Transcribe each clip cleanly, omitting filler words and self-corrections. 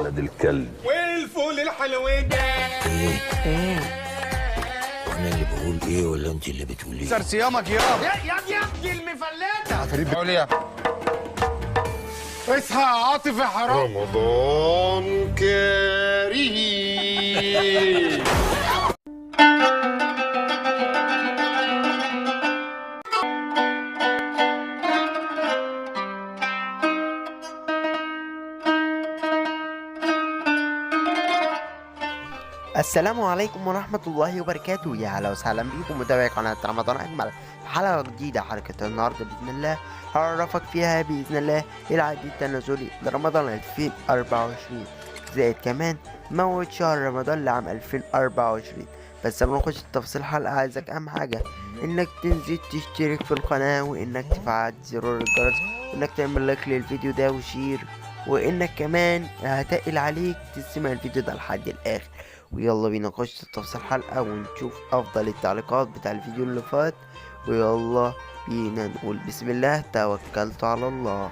ولد الكلب. والفول الحلوين ده ايه وانا اللي بقول ايه ولا انت اللي بتقولي؟ كسر صيامك يابا. يا ابني المفلاتة. عفاريت بتقول ايه؟ اصحى يا عاطف يا حرام. رمضان كريم. السلام عليكم ورحمة الله وبركاته. يا هلا وسهلا بكم متابعي قناة رمضان أجمل. حلقة جديدة، حلقة النهاردة بإذن الله هعرفك فيها بإذن الله العد التنازلي لرمضان 2024 زائد كمان موعد شهر رمضان لعام 2024. بس قبل ما نخش في تفاصيل الحلقة عايزك أهم حاجة إنك تنزل تشترك في القناة، وإنك تفعل زرار الجرس، وإنك تعمل لايك للفيديو ده وشير، وإنك كمان هتقل عليك تسمع الفيديو ده لحد الآخر. ويلا بينا نخش في تفاصيل الحلقة ونشوف أفضل التعليقات بتاع الفيديو اللي فات. ويلا بينا نقول بسم الله توكلت على الله.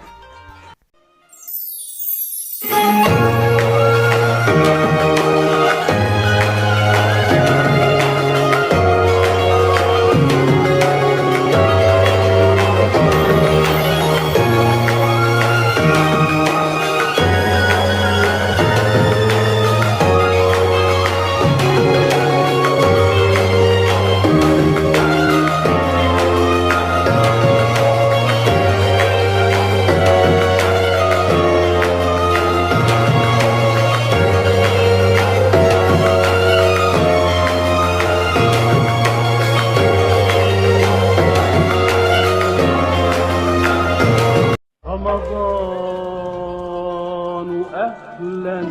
رمضان أهلا.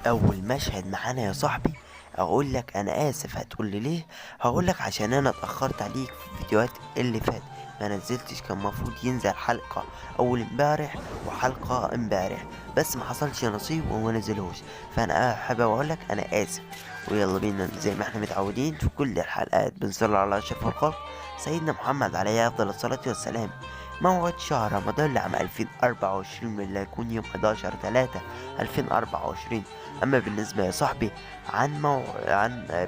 أول مشهد معانا يا صاحبي أقول لك أنا آسف. هتقول لي ليه؟ هقول لك عشان أنا اتأخرت عليك في الفيديوهات اللي فات، ما نزلتش. كان المفروض ينزل حلقة أول امبارح وحلقة امبارح، بس ما حصلش نصيب وما نزلوش. فأنا حابب أقول لك أنا آسف. ويلا بينا زي ما احنا متعودين في كل الحلقات بنصلي على أشرف الخلق سيدنا محمد عليه أفضل الصلاة والسلام. موعد شهر رمضان لعام 2024 واللي هيكون يوم 11/3/2024. أما بالنسبة يا صاحبي عن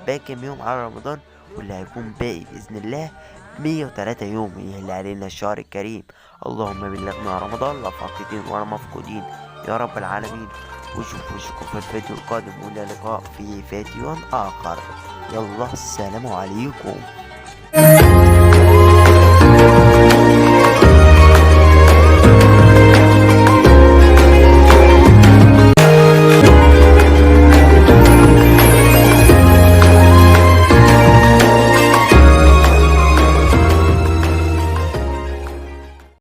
باقي يوم على رمضان واللي هيكون باقي بإذن الله 103 يوم يهل علينا الشهر الكريم. اللهم بلغنا رمضان لا فاقدين ولا مفقودين يا رب العالمين. وشوفوا في الفيديو القادم، وإلى اللقاء في فيديو آخر. يلا السلام عليكم.